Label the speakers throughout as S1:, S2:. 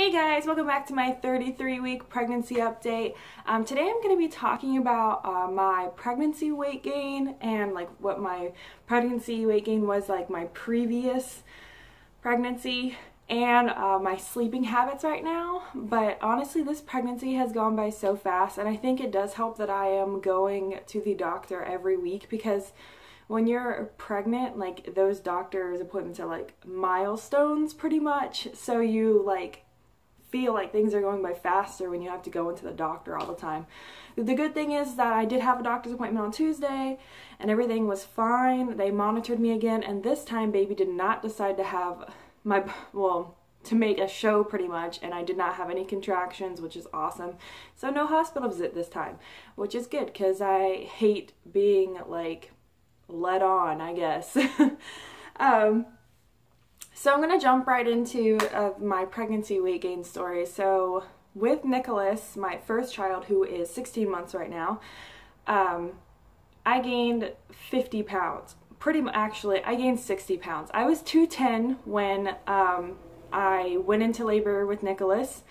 S1: Hey guys, welcome back to my 33-week pregnancy update. Today I'm going to be talking about my pregnancy weight gain and like what my pregnancy weight gain was like my previous pregnancy and my sleeping habits right now. But honestly, this pregnancy has gone by so fast, and I think it does help that I am going to the doctor every week, because when you're pregnant, like those doctor's appointments are like milestones pretty much. So you like feel like things are going by faster when you have to go into the doctor all the time. The good thing is that I did have a doctor's appointment on Tuesday and everything was fine. They monitored me again, and this time baby did not decide to have to make a show pretty much, and I did not have any contractions, which is awesome. So no hospital visit this time, which is good because I hate being like led on, I guess. So I'm going to jump right into my pregnancy weight gain story. So with Nicholas, my first child, who is 16 months right now, I gained 50 pounds. Actually, I gained 60 pounds. I was 210 when I went into labor with Nicholas.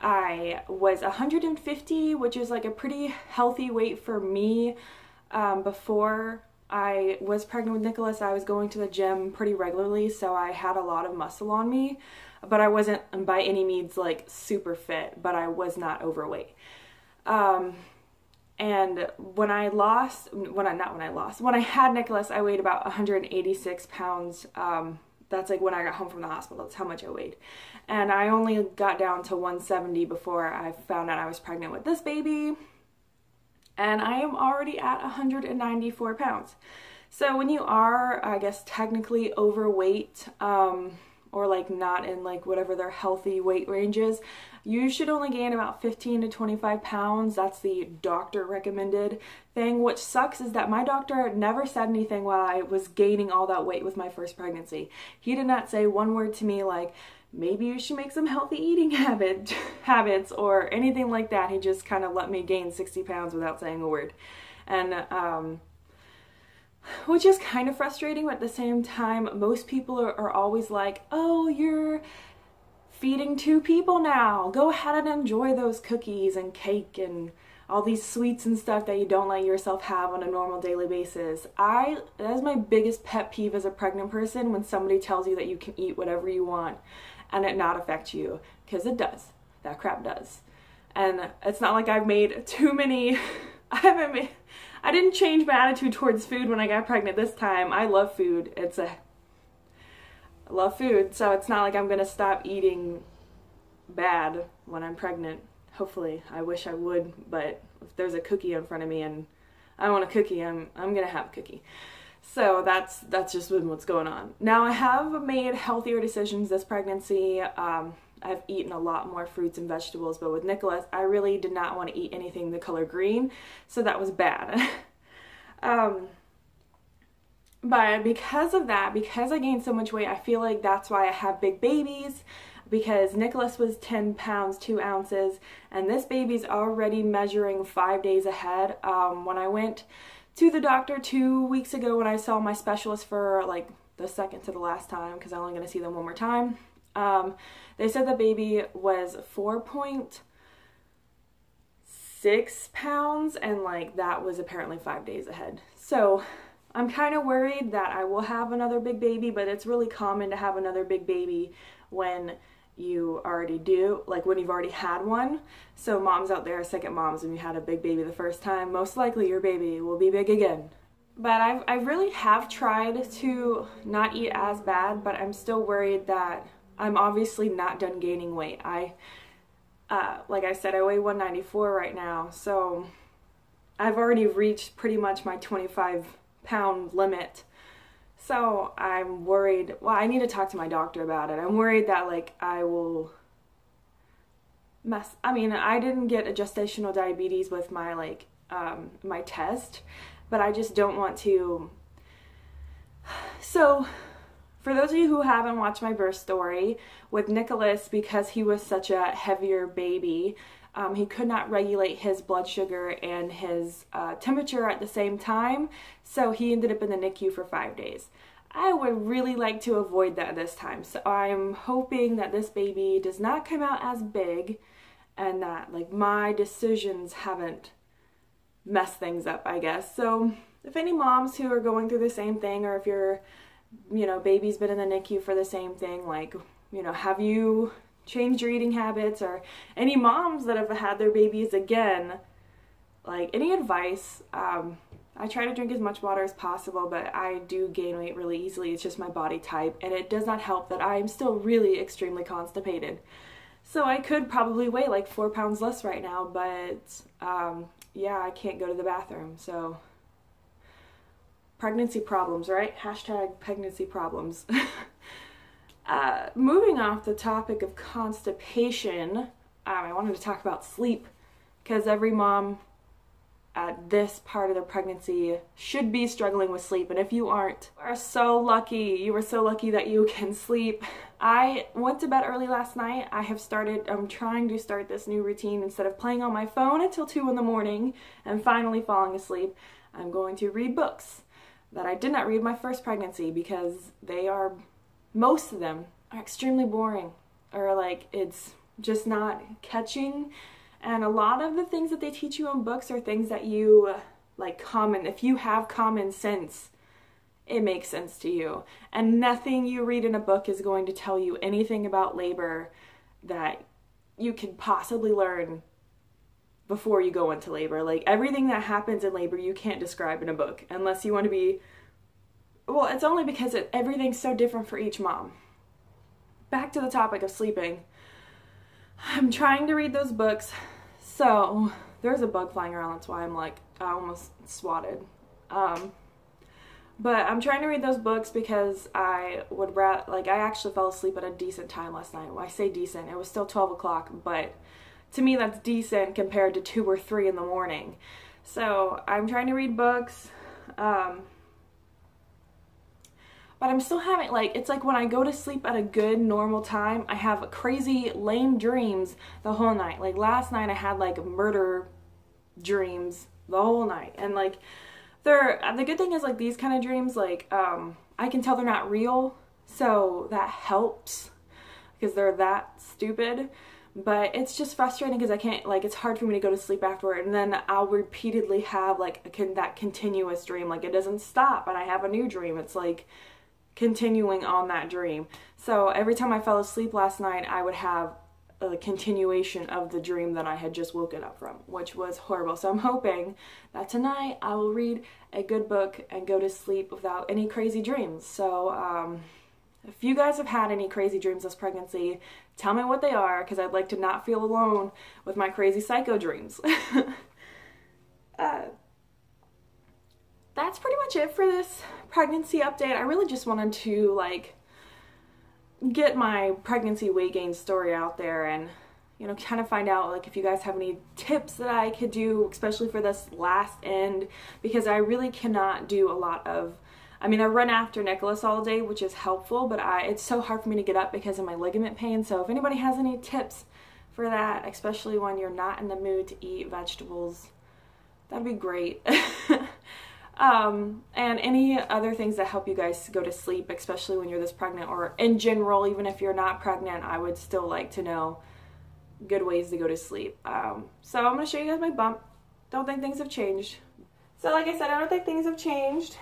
S1: I was 150, which is like a pretty healthy weight for me. Before I was pregnant with Nicholas, I was going to the gym pretty regularly, so I had a lot of muscle on me, but I wasn't by any means like super fit, but I was not overweight. And when I had Nicholas, I weighed about 186 pounds. That's like when I got home from the hospital, that's how much I weighed. And I only got down to 170 before I found out I was pregnant with this baby. And I am already at 194 pounds. So when you are, I guess, technically overweight, or like not in like whatever their healthy weight range is, you should only gain about 15 to 25 pounds. That's the doctor recommended thing. What sucks is that my doctor never said anything while I was gaining all that weight with my first pregnancy. He did not say one word to me like, maybe you should make some healthy eating habits or anything like that. He just kind of let me gain 60 pounds without saying a word. And which is kind of frustrating, but at the same time, most people are always like, oh, you're feeding 2 people now. Go ahead and enjoy those cookies and cake and all these sweets and stuff that you don't let yourself have on a normal daily basis. That is my biggest pet peeve as a pregnant person, when somebody tells you that you can eat whatever you want and it not affect you, because it does. That crap does. And it's not like I've made too many, I didn't change my attitude towards food when I got pregnant this time. I love food. I love food, so it's not like I'm gonna stop eating bad when I'm pregnant. Hopefully. I wish I would, but if there's a cookie in front of me and I want a cookie, I'm gonna have a cookie. So that's just what's going on. Now, I have made healthier decisions this pregnancy. I've eaten a lot more fruits and vegetables, but with Nicholas, I really did not want to eat anything the color green, so that was bad. But because of that, because I gained so much weight, I feel like that's why I have big babies, because Nicholas was 10 pounds, 2 ounces, and this baby's already measuring 5 days ahead. When I went to the doctor 2 weeks ago, when I saw my specialist for like the second to the last time, because I'm only going to see them one more time, they said the baby was 4.6 pounds, and like that was apparently 5 days ahead. So I'm kind of worried that I will have another big baby, but it's really common to have another big baby when you already do, like when you've already had one. So moms out there, second moms, when you had a big baby the first time, most likely your baby will be big again. But I really have tried to not eat as bad, but I'm still worried that I'm obviously not done gaining weight. Like I said, I weigh 194 right now, so I've already reached pretty much my 25-pound limit. So I'm worried, well, I need to talk to my doctor about it. I'm worried that like I will I didn't get a gestational diabetes with my like my test, but I just don't want to. So for those of you who haven't watched my birth story, with Nicholas, because he was such a heavier baby, he could not regulate his blood sugar and his temperature at the same time, so he ended up in the NICU for 5 days. I would really like to avoid that this time. So I'm hoping that this baby does not come out as big and that like my decisions haven't messed things up, I guess. So if any moms who are going through the same thing, or if your, you know, baby's been in the NICU for the same thing, like, you know, have you changed your eating habits, or any moms that have had their babies again, like any advice. I try to drink as much water as possible, but I do gain weight really easily. It's just my body type, and it does not help that I'm still really extremely constipated. So I could probably weigh like 4 pounds less right now, but yeah, I can't go to the bathroom. So pregnancy problems, right? Hashtag pregnancy problems. Moving off the topic of constipation, I wanted to talk about sleep, because every mom at this part of their pregnancy should be struggling with sleep, and if you aren't, you are so lucky. You are so lucky that you can sleep. I went to bed early last night. I'm trying to start this new routine. Instead of playing on my phone until 2 in the morning and finally falling asleep, I'm going to read books that I did not read my first pregnancy, because most of them are extremely boring, or like it's just not catching. And a lot of the things that they teach you in books are things that you like if you have common sense, it makes sense to you. And nothing you read in a book is going to tell you anything about labor that you could possibly learn before you go into labor. Like everything that happens in labor you can't describe in a book, unless you want to be, well, it's only because everything's so different for each mom. Back to the topic of sleeping. I'm trying to read those books. So there's a bug flying around, that's why I'm like, I almost swatted. But I'm trying to read those books because I actually fell asleep at a decent time last night. When I say decent, it was still 12 o'clock, but to me that's decent compared to 2 or 3 in the morning. So I'm trying to read books, but I'm still having, it's like when I go to sleep at a good normal time, I have crazy lame dreams the whole night. Like last night I had like murder dreams the whole night, and like the good thing is like these kind of dreams, like I can tell they're not real, so that helps because they're that stupid. But it's just frustrating because I can't, it's hard for me to go to sleep afterward, and then I'll repeatedly have that continuous dream, like it doesn't stop, and I have a new dream. It's like continuing on that dream. So every time I fell asleep last night, I would have a continuation of the dream that I had just woken up from, which was horrible. So I'm hoping that tonight I will read a good book and go to sleep without any crazy dreams. So if you guys have had any crazy dreams this pregnancy, tell me what they are, because I'd like to not feel alone with my crazy psycho dreams. That's pretty much it for this pregnancy update. I really just wanted to get my pregnancy weight gain story out there, and kind of find out if you guys have any tips that I could do, especially for this last end, because I really cannot do a lot of, I run after Nicholas all day, which is helpful, but it's so hard for me to get up because of my ligament pain. So if anybody has any tips for that, especially when you're not in the mood to eat vegetables, that'd be great. And any other things that help you guys go to sleep, especially when you're this pregnant, or in general, even if you're not pregnant, I would still like to know good ways to go to sleep. So I'm going to show you guys my bump. Don't think things have changed. So like I said, I don't think things have changed.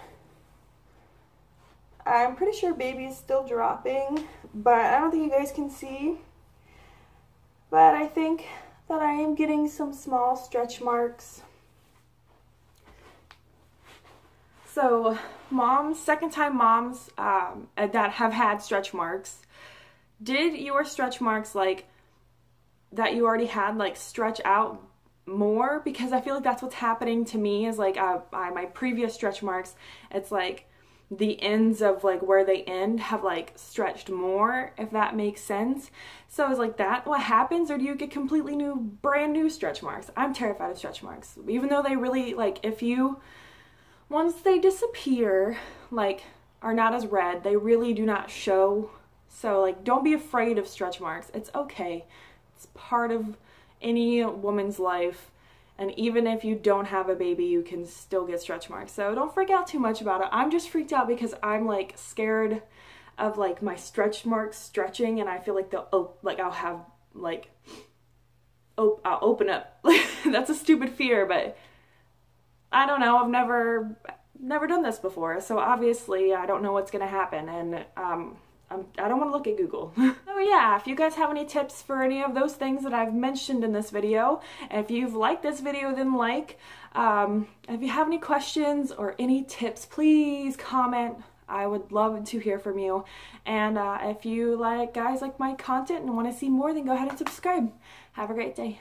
S1: I'm pretty sure baby's still dropping, but I don't think you guys can see. But I think that I am getting some small stretch marks. So second time moms that have had stretch marks, did your stretch marks that you already had stretch out more? Because I feel like that's what's happening to me, is my previous stretch marks, it's the ends of where they end have stretched more, if that makes sense. So is that what happens, or do you get completely brand new stretch marks? I'm terrified of stretch marks, even though they really once they disappear, are not as red, they really do not show. So don't be afraid of stretch marks. It's okay. It's part of any woman's life, And even if you don't have a baby, you can still get stretch marks. So don't freak out too much about it. I'm just freaked out because I'm like scared of like my stretch marks stretching, and I feel like I'll have like, I'll open up. That's a stupid fear, but I don't know. I've never done this before, so obviously I don't know what's gonna happen, and I don't want to look at Google. So yeah, if you guys have any tips for any of those things that I've mentioned in this video, and if you've liked this video, then like. If you have any questions or any tips, please comment. I would love to hear from you. And if you guys like my content and want to see more, then go ahead and subscribe. Have a great day.